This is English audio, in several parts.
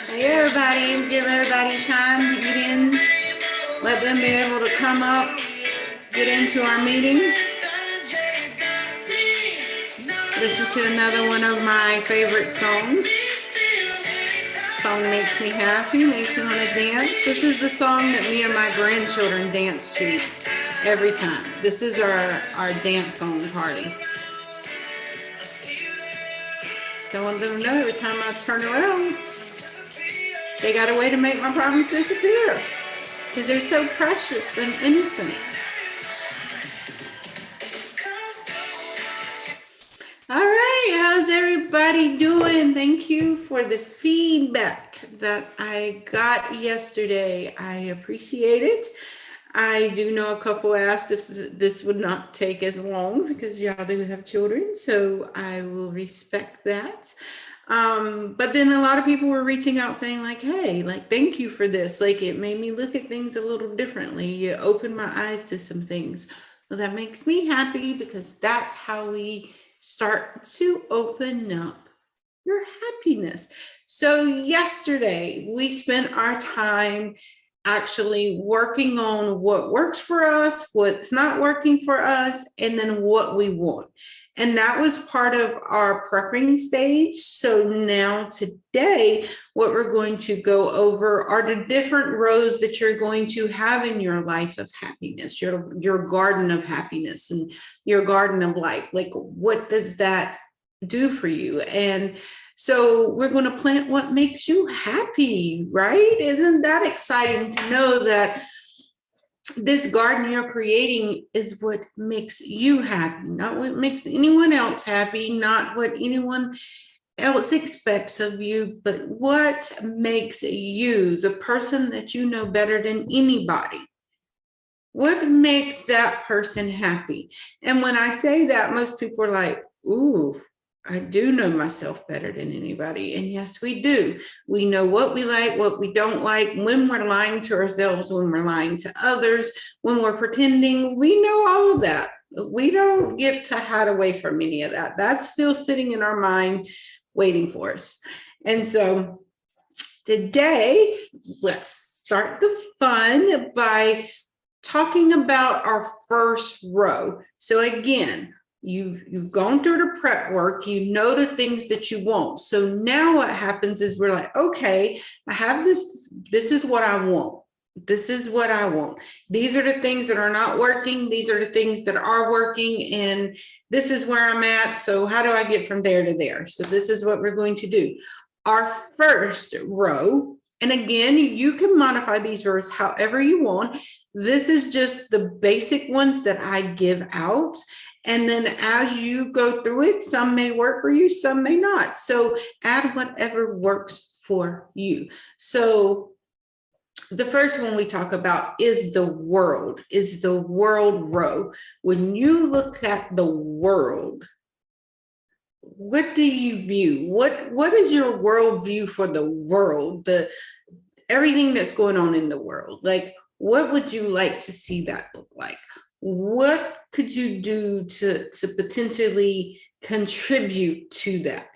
Hey everybody, give everybody time to get in. Let them be able to come up, get into our meeting. Listen to another one of my favorite songs. Song makes me happy, makes me want to dance. This is the song that me and my grandchildren dance to every time. This is our dance song party. So I want them to know every time I turn around, they got a way to make my problems disappear because they're so precious and innocent. All right, how's everybody doing? Thank you for the feedback that I got yesterday. I appreciate it. I do know a couple asked if this would not take as long because y'all do have children, so I will respect that. But then a lot of people were reaching out saying like, hey, like, thank you for this. Like, it made me look at things a little differently. You opened my eyes to some things. Well, that makes me happy because that's how we start to open up your happiness. So yesterday we spent our time actually working on what works for us, what's not working for us, and then what we want. And that was part of our prepping stage. So now today, what we're going to go over are the different rows that you're going to have in your life of happiness, your garden of happiness and your garden of life. Like, what does that do for you? And so we're going to plant what makes you happy, right? Isn't that exciting to know that this garden you're creating is what makes you happy, not what makes anyone else happy, not what anyone else expects of you, but what makes you, the person that you know better than anybody. What makes that person happy? And when I say that, most people are like, ooh, I do know myself better than anybody. And yes, we do. We know what we like, what we don't like, when we're lying to ourselves, when we're lying to others, when we're pretending. We know all of that. We don't get to hide away from any of that. That's still sitting in our mind waiting for us. And so today, let's start the fun by talking about our first row. So again, you've gone through the prep work, you know the things that you want. So now what happens is we're like, okay, I have this is what I want. This is what I want. These are the things that are not working. These are the things that are working. And this is where I'm at. So how do I get from there to there? So this is what we're going to do. Our first row, and again, you can modify these rows however you want. This is just the basic ones that I give out. And then as you go through it, some may work for you, some may not. So add whatever works for you. So the first one we talk about is the world row. When you look at the world, what do you view? What is your world view for the world? Everything that's going on in the world. Like, what would you like to see that look like? What could you do to potentially contribute to that?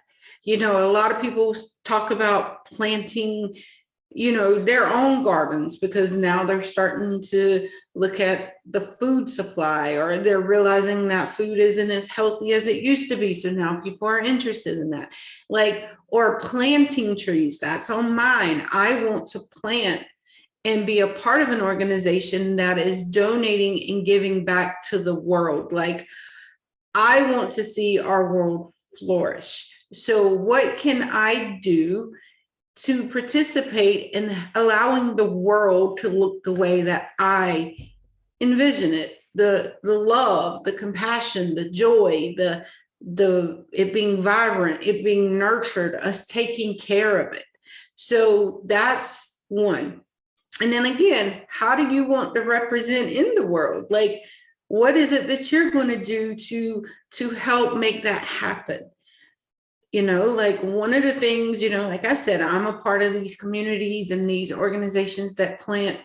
You know, a lot of people talk about planting, you know, their own gardens because now they're starting to look at the food supply, or they're realizing that food isn't as healthy as it used to be. So now people are interested in that. Like, or planting trees. That's on mine. I want to plant and be a part of an organization that is donating and giving back to the world. Like, I want to see our world flourish. So what can I do to participate in allowing the world to look the way that I envision it? The love, the compassion, the joy, the it being vibrant, it being nurtured, us taking care of it. So that's one. And then again, how do you want to represent in the world? Like, what is it that you're going to do to help make that happen? You know, like one of the things, you know, like I said, I'm a part of these communities and these organizations that plant,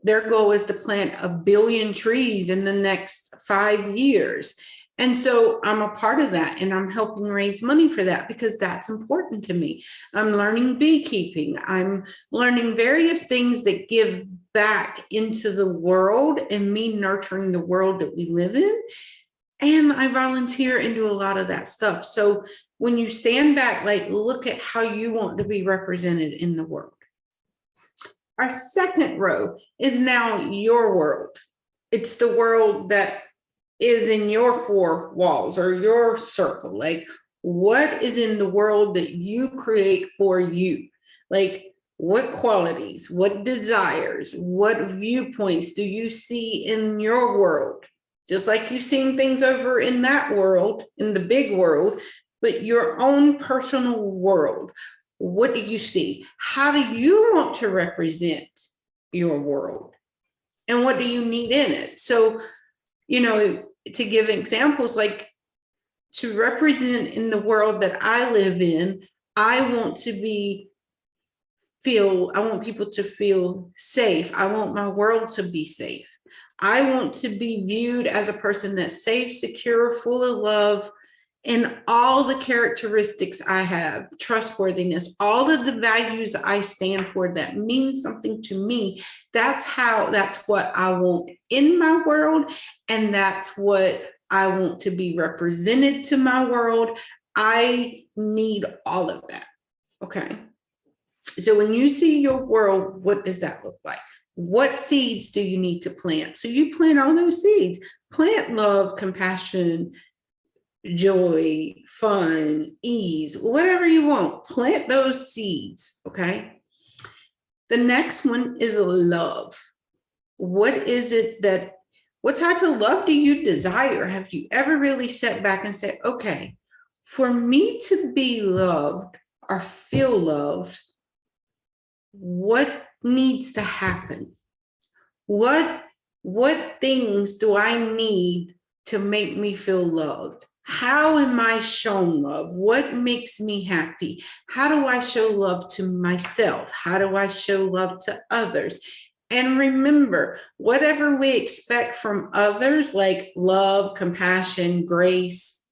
their goal is to plant 1 billion trees in the next 5 years. And so I'm a part of that, and I'm helping raise money for that because that's important to me. I'm learning beekeeping. I'm learning various things that give back into the world and me nurturing the world that we live in. And I volunteer and do a lot of that stuff. So when you stand back, like, look at how you want to be represented in the world. Our second row is now your world. It's the world that is in your four walls or your circle. Like, what is in the world that you create for you? Like, what qualities, what desires, what viewpoints do you see in your world? Just like you've seen things over in that world, in the big world, but your own personal world. What do you see? How do you want to represent your world? And what do you need in it? So, you know, to give examples, like, to represent in the world that I live in, I want people to feel safe. I want my world to be safe. I want to be viewed as a person that's safe, secure, full of love, and all the characteristics I have, trustworthiness, all of the values I stand for that mean something to me. That's what I want in my world. And that's what I want to be represented to my world. I need all of that. Okay. So when you see your world, what does that look like? What seeds do you need to plant? So you plant all those seeds. Plant love, compassion, joy, fun, ease, whatever you want. Plant those seeds, okay? The next one is love. What type of love do you desire? Have you ever really sat back and said, okay, for me to be loved or feel loved, what needs to happen? What things do I need to make me feel loved? How am I shown love? What makes me happy? How do I show love to myself? How do I show love to others? And remember, whatever we expect from others, like love, compassion, grace,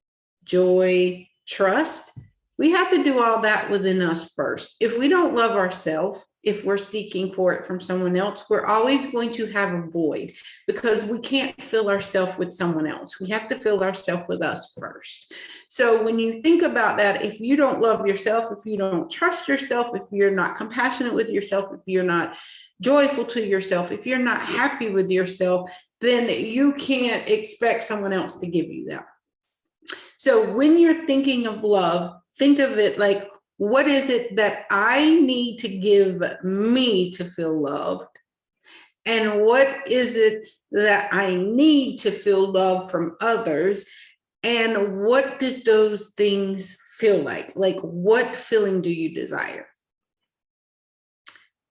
joy, trust, we have to do all that within us first. If we don't love ourselves, if we're seeking for it from someone else, we're always going to have a void because we can't fill ourselves with someone else. We have to fill ourselves with us first. So when you think about that, if you don't love yourself, if you don't trust yourself, if you're not compassionate with yourself, if you're not joyful to yourself, if you're not happy with yourself, then you can't expect someone else to give you that. So when you're thinking of love, think of it like, what is it that I need to give me to feel loved? And what is it that I need to feel love from others? And what does those things feel like? Like, what feeling do you desire?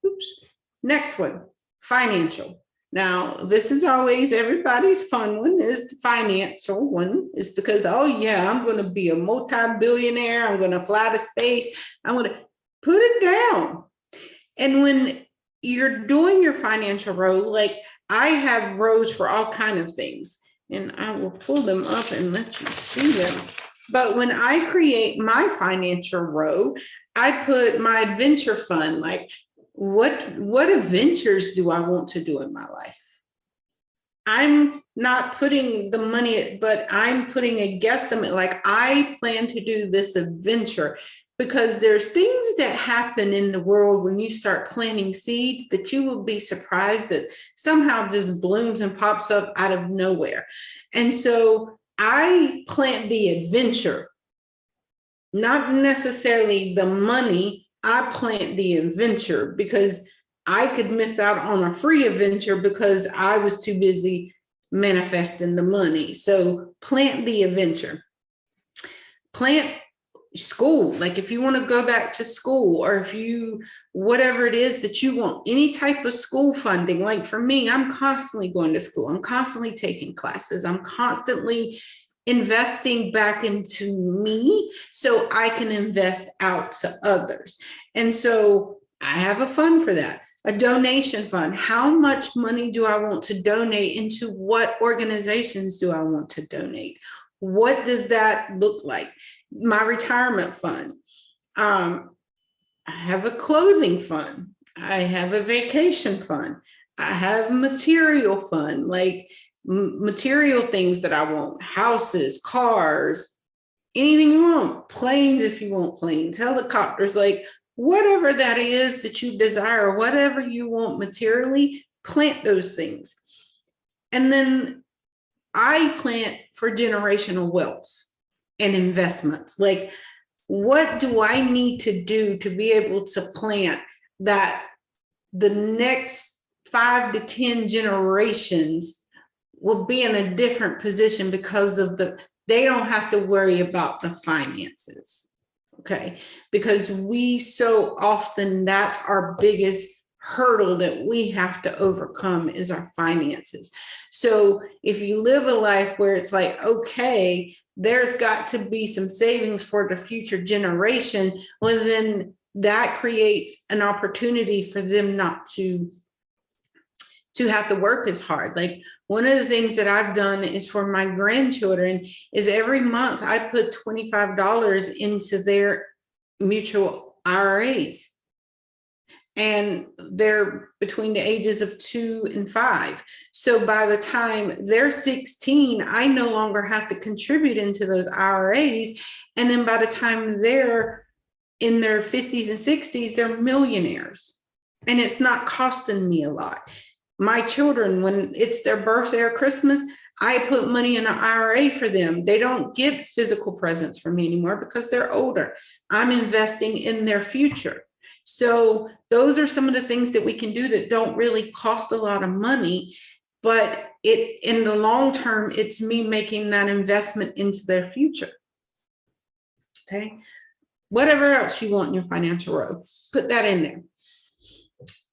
Oops. Next one, financial. Now, this is always everybody's fun one, is the financial one, is because, oh yeah, I'm going to be a multi-billionaire. I'm going to fly to space. I'm going to put it down. And when you're doing your financial row, like, I have rows for all kinds of things, and I will pull them up and let you see them. But when I create my financial row, I put my adventure fund, like, what adventures do I want to do in my life? I'm not putting the money, but I'm putting a guesstimate, like, I plan to do this adventure, because there's things that happen in the world when you start planting seeds that you will be surprised that somehow just blooms and pops up out of nowhere. And so I plant the adventure, not necessarily the money. I plant the adventure because I could miss out on a free adventure because I was too busy manifesting the money. So plant the adventure. Plant school. Like, if you want to go back to school, or if you, whatever it is that you want, any type of school funding. Like for me, I'm constantly going to school. I'm constantly taking classes. I'm constantly investing back into me so I can invest out to others. And so I have a fund for that, a donation fund. How much money do I want to donate into what organizations do I want to donate? What does that look like? My retirement fund. I have a clothing fund. I have a vacation fund. I have a material fund, like material things that I want, houses, cars, anything you want, planes if you want planes, helicopters, like whatever that is that you desire, whatever you want materially, plant those things. And then I plant for generational wealth and investments. Like, what do I need to do to be able to plant that the next 5 to 10 generations will be in a different position because of they don't have to worry about the finances. Okay. Because we so often, that's our biggest hurdle that we have to overcome is our finances. So if you live a life where it's like, okay, there's got to be some savings for the future generation, well, then that creates an opportunity for them not to have to work as hard. Like, one of the things that I've done is for my grandchildren is every month I put $25 into their mutual IRAs. And they're between the ages of 2 and 5. So by the time they're 16, I no longer have to contribute into those IRAs. And then by the time they're in their 50s and 60s, they're millionaires. And it's not costing me a lot. My children, when it's their birthday or Christmas, I put money in an IRA for them. They don't get physical presents from me anymore because they're older. I'm investing in their future. So those are some of the things that we can do that don't really cost a lot of money, but in the long term, it's me making that investment into their future. Okay. Whatever else you want in your financial road, put that in there.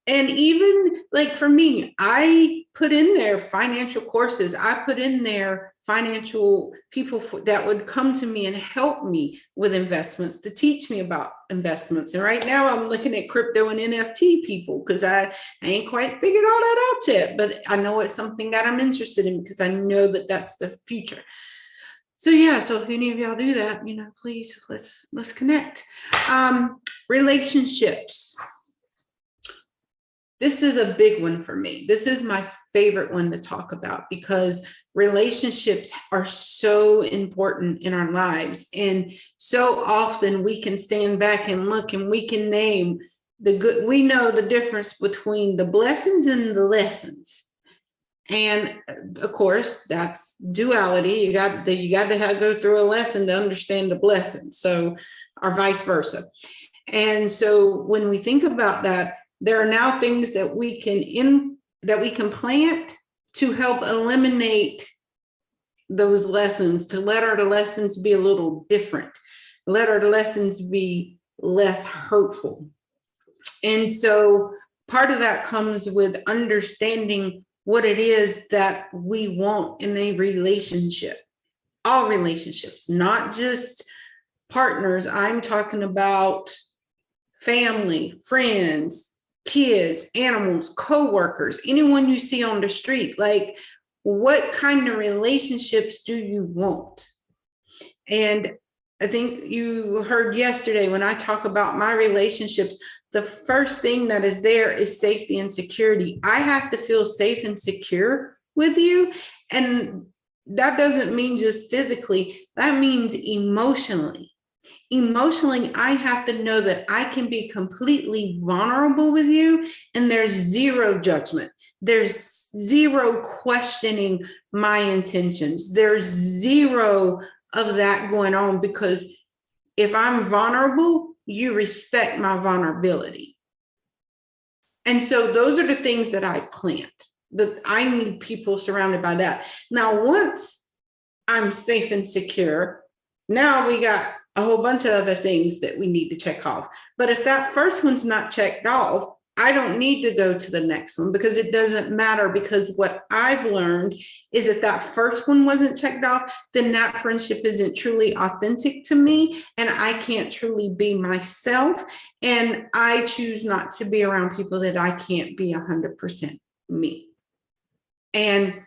And even like for me, I put in there financial courses. I put in there financial people that would come to me and help me with investments, to teach me about investments. And right now I'm looking at crypto and NFT people because I ain't quite figured all that out yet, but I know it's something that I'm interested in because I know that that's the future. So yeah, so if any of y'all do that, please let's connect. Relationships. This is a big one for me. This is my favorite one to talk about because relationships are so important in our lives. And so often we can stand back and look and we can name the good. We know the difference between the blessings and the lessons. And of course, that's duality. You got to go through a lesson to understand the blessing. So, or vice versa. And so when we think about that, there are now things that we can plant to help eliminate those lessons, to let our lessons be a little different, let our lessons be less hurtful. And so part of that comes with understanding what it is that we want in a relationship. All relationships, not just partners. I'm talking about family, friends, kids, animals, co-workers, anyone you see on the street. Like, what kind of relationships do you want? And I think you heard yesterday when I talk about my relationships, the first thing that is there is safety and security. I have to feel safe and secure with you. And that doesn't mean just physically, that means emotionally. Emotionally, I have to know that I can be completely vulnerable with you and there's zero judgment. There's zero questioning my intentions. There's zero of that going on because if I'm vulnerable, you respect my vulnerability. And so those are the things that I plant, that I need people surrounded by that. Now, once I'm safe and secure, now we got a whole bunch of other things that we need to check off. But if that first one's not checked off, I don't need to go to the next one because it doesn't matter, because what I've learned is that that first one wasn't checked off, then that friendship isn't truly authentic to me and I can't truly be myself. And I choose not to be around people that I can't be 100% me. And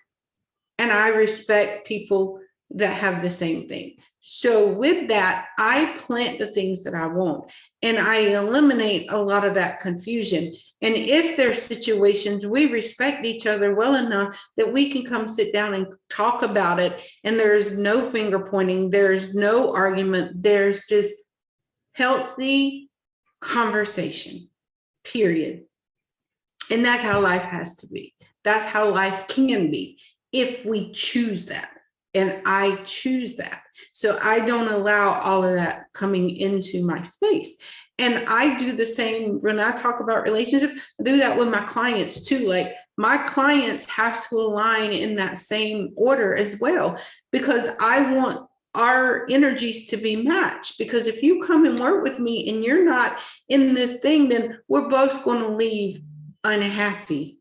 I respect people that have the same thing. So with that, I plant the things that I want, and I eliminate a lot of that confusion. And if there's situations, we respect each other well enough that we can come sit down and talk about it. And there's no finger pointing, there's no argument, there's just healthy conversation, period. And that's how life has to be. That's how life can be if we choose that. And I choose that. So I don't allow all of that coming into my space. And I do the same when I talk about relationships. I do that with my clients too. Like, my clients have to align in that same order as well, because I want our energies to be matched. Because if you come and work with me and you're not in this thing, then we're both going to leave unhappy.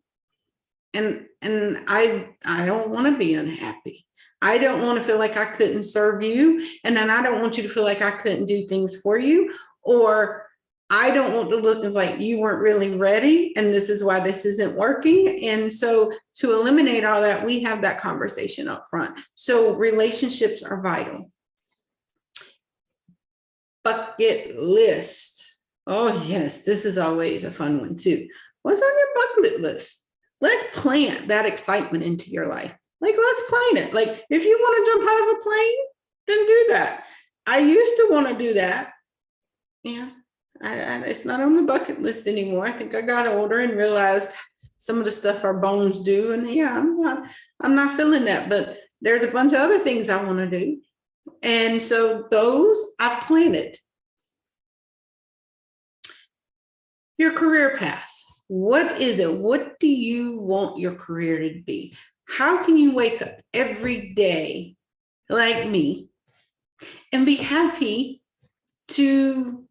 And I don't want to be unhappy. I don't want to feel like I couldn't serve you. And then I don't want you to feel like I couldn't do things for you. Or I don't want to look as like you weren't really ready, and this is why this isn't working. And so to eliminate all that, we have that conversation up front. So relationships are vital. Bucket list. Oh yes, this is always a fun one too. What's on your bucket list? Let's plant that excitement into your life. Like, let's plant it. Like, if you want to jump out of a plane, then do that. I used to want to do that. Yeah, it's not on the bucket list anymore. I think I got older and realized some of the stuff our bones do. And yeah, I'm not feeling that. But there's a bunch of other things I want to do. And so those I've planted. Your career path. What is it? What do you want your career to be? How can you wake up every day like me and be happy to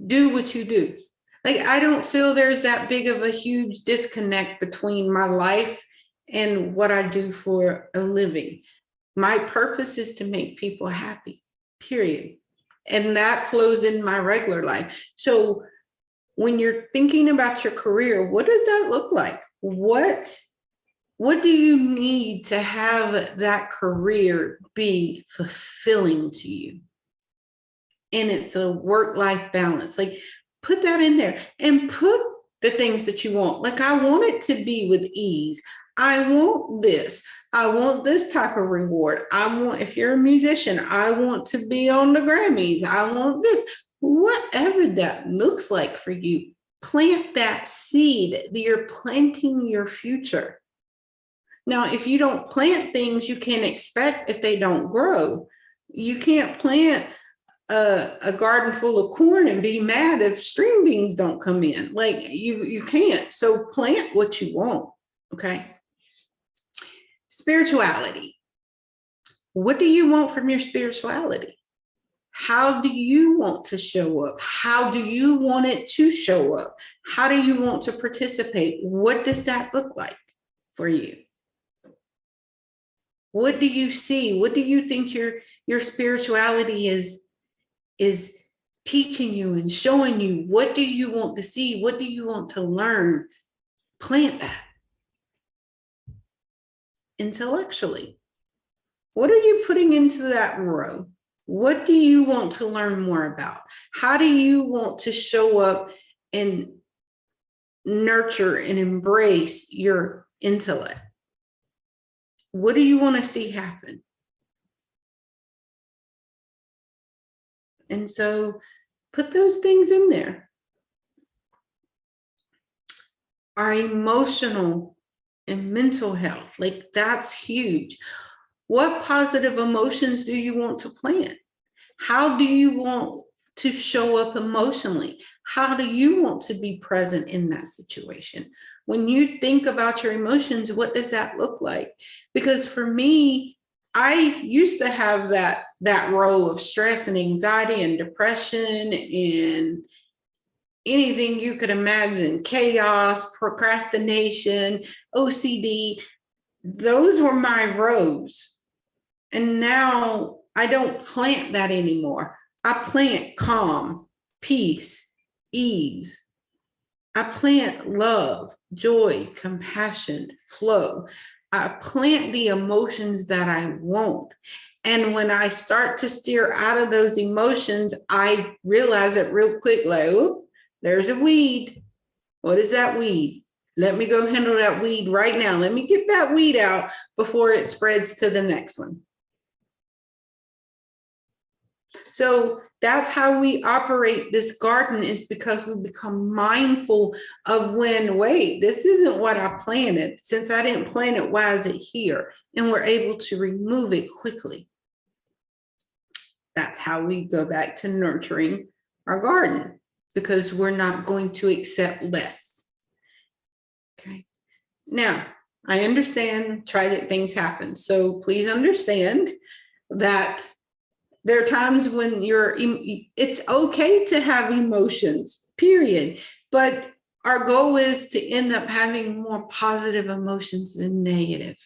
do what you do? Like, I don't feel there's that big of a huge disconnect between my life and what I do for a living. My purpose is to make people happy, period. And that flows in my regular life. So when you're thinking about your career, what does that look like? What do you need to have that career be fulfilling to you? And it's a work-life balance. Like, put that in there and put the things that you want. Like, I want it to be with ease. I want this. I want this type of reward. I want, if you're a musician, I want to be on the Grammys. I want this. Whatever that looks like for you, plant that seed. You're planting your future. Now, if you don't plant things, you can't expect if they don't grow. You can't plant a garden full of corn and be mad if string beans don't come in. Like, you can't. So plant what you want. Okay. Spirituality. What do you want from your spirituality? How do you want to show up? How do you want it to show up? How do you want to participate? What does that look like for you? What do you see? What do you think your spirituality is teaching you and showing you? What do you want to see? What do you want to learn? Plant that. Intellectually, what are you putting into that row? What do you want to learn more about? How do you want to show up and nurture and embrace your intellect? What do you want to see happen? And so put those things in there. Our emotional and mental health, like, that's huge. What positive emotions do you want to plant? How do you want to show up emotionally? How do you want to be present in that situation? When you think about your emotions, what does that look like? Because for me, I used to have that row of stress and anxiety and depression and anything you could imagine, chaos, procrastination, OCD. Those were my rows. And now I don't plant that anymore. I plant calm, peace, ease. I plant love, joy, compassion, flow. I plant the emotions that I want. And when I start to steer out of those emotions, I realize it real quick, like, oh, there's a weed. What is that weed? Let me go handle that weed right now. Let me get that weed out before it spreads to the next one. So that's how we operate this garden, is because we become mindful of when, wait, this isn't what I planted. Since I didn't plant it, why is it here? And we're able to remove it quickly. That's how we go back to nurturing our garden, because we're not going to accept less. Okay. Now, I understand tragic things happen. So please understand that there are times when it's okay to have emotions, period. But our goal is to end up having more positive emotions than negative.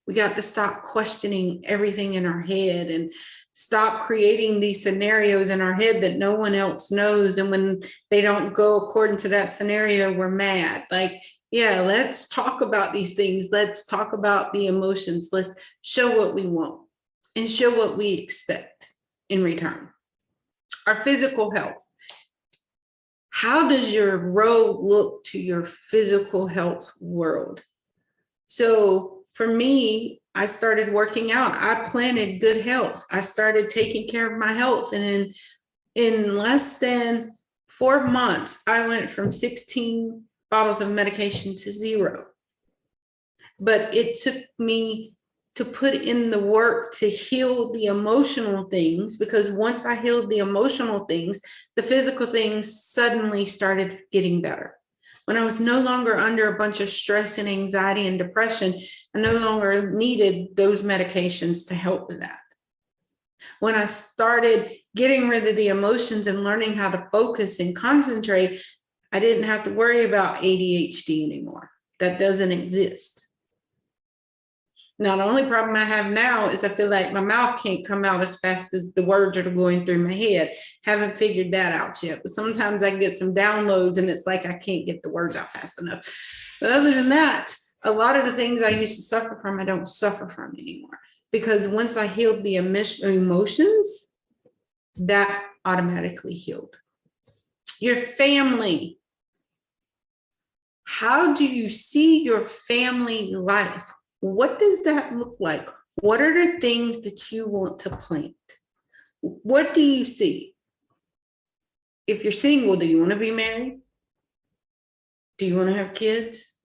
We got to stop questioning everything in our head and stop creating these scenarios in our head that no one else knows. And when they don't go according to that scenario, we're mad. Like, yeah, let's talk about these things. Let's talk about the emotions. Let's show what we want and show what we expect in return. Our physical health. How does your road look to your physical health world? So for me, I started working out. I planted good health. I started taking care of my health. And in less than 4 months, I went from 16 bottles of medication to 0. But it took me to put in the work to heal the emotional things, because once I healed the emotional things, the physical things suddenly started getting better. When I was no longer under a bunch of stress and anxiety and depression, I no longer needed those medications to help with that. When I started getting rid of the emotions and learning how to focus and concentrate, I didn't have to worry about ADHD anymore. That doesn't exist. Now, the only problem I have now is I feel like my mouth can't come out as fast as the words are going through my head. Haven't figured that out yet. But sometimes I get some downloads and it's like I can't get the words out fast enough. But other than that, a lot of the things I used to suffer from, I don't suffer from anymore. Because once I healed the emotions, that automatically healed. Your family. How do you see your family life? What does that look like? What are the things that you want to plant? What do you see? If you're single, do you want to be married? Do you want to have kids?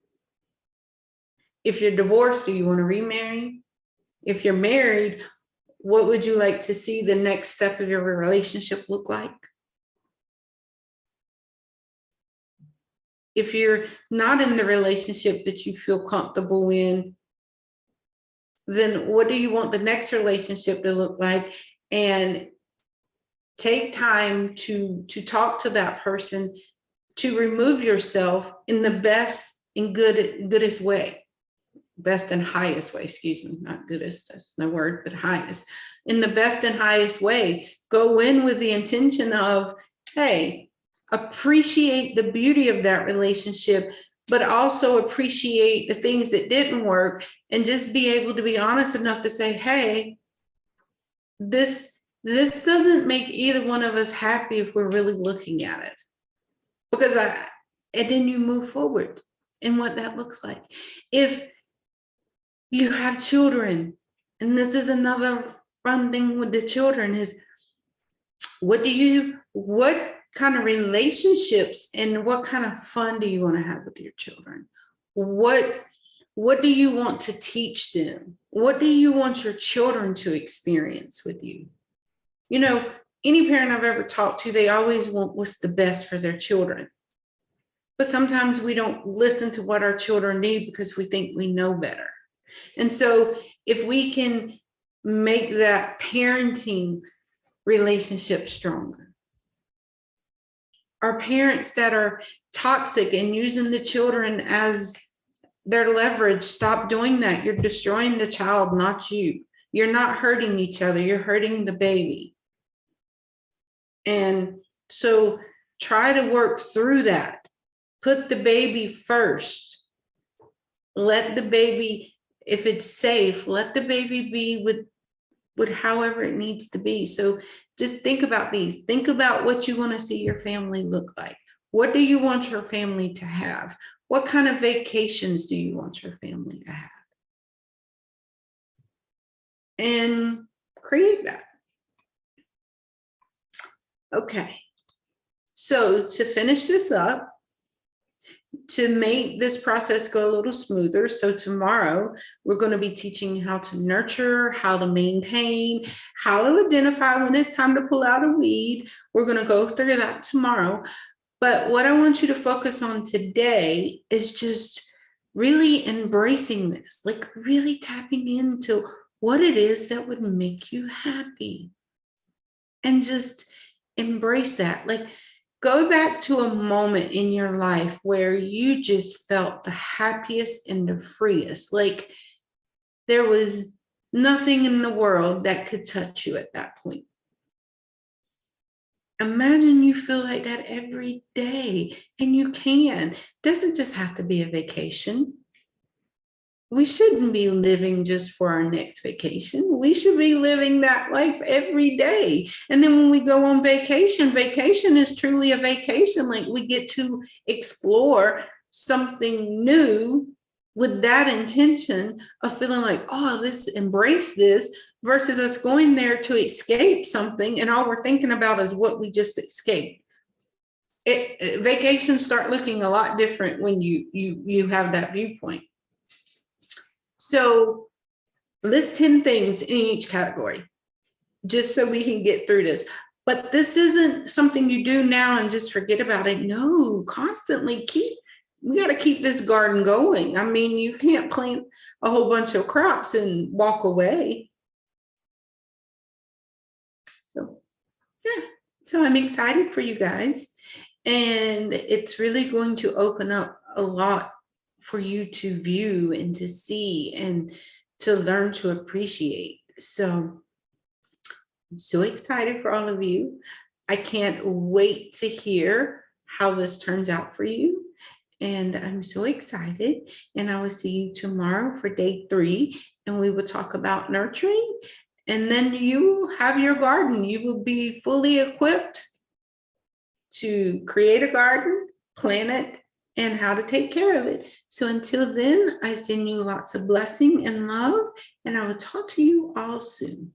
If you're divorced, do you want to remarry? If you're married, what would you like to see the next step of your relationship look like? If you're not in the relationship that you feel comfortable in, then what do you want the next relationship to look like? And take time to talk to that person, to remove yourself in the best and goodest way. Best and highest way, excuse me, not goodest, that's no word, but highest. In the best and highest way. Go in with the intention of, hey, appreciate the beauty of that relationship, but also appreciate the things that didn't work, and just be able to be honest enough to say, hey, this doesn't make either one of us happy if we're really looking at it. And then you move forward in what that looks like. If you have children, and this is another fun thing with the children, is what kind of relationships and what kind of fun do you want to have with your children? What do you want to teach them? What do you want your children to experience with you? You know, any parent I've ever talked to, they always want what's the best for their children. But sometimes we don't listen to what our children need because we think we know better. And so if we can make that parenting relationship stronger. Our parents that are toxic and using the children as their leverage, stop doing that. You're destroying the child, not you. You're not hurting each other. You're hurting the baby. And so try to work through that. Put the baby first. Let the baby, if it's safe, let the baby be with however it needs to be. So just think about these. Think about what you want to see your family look like. What do you want your family to have? What kind of vacations do you want your family to have? And create that. Okay. So to finish this up, to make this process go a little smoother, so tomorrow we're going to be teaching how to nurture, how to maintain, how to identify when it's time to pull out a weed. We're going to go through that tomorrow. But what I want you to focus on today is just really embracing this, like really tapping into what it is that would make you happy. And just embrace that. Like, go back to a moment in your life where you just felt the happiest and the freest. Like there was nothing in the world that could touch you at that point. Imagine you feel like that every day, and you can. It doesn't just have to be a vacation. We shouldn't be living just for our next vacation. We should be living that life every day. And then when we go on vacation, vacation is truly a vacation. Like we get to explore something new with that intention of feeling like, oh, embrace this, versus us going there to escape something. And all we're thinking about is what we just escaped. Vacations start looking a lot different when you have that viewpoint. So list 10 things in each category, just so we can get through this. But this isn't something you do now and just forget about it. No, constantly we got to keep this garden going. I mean, you can't plant a whole bunch of crops and walk away. So, yeah. So I'm excited for you guys. And it's really going to open up a lot for you to view and to see and to learn to appreciate. So I'm so excited for all of you. I can't wait to hear how this turns out for you. And I'm so excited. And I will see you tomorrow for day 3. And we will talk about nurturing. And then you will have your garden. You will be fully equipped to create a garden, plant it, and how to take care of it. So until then, I send you lots of blessing and love, and I will talk to you all soon.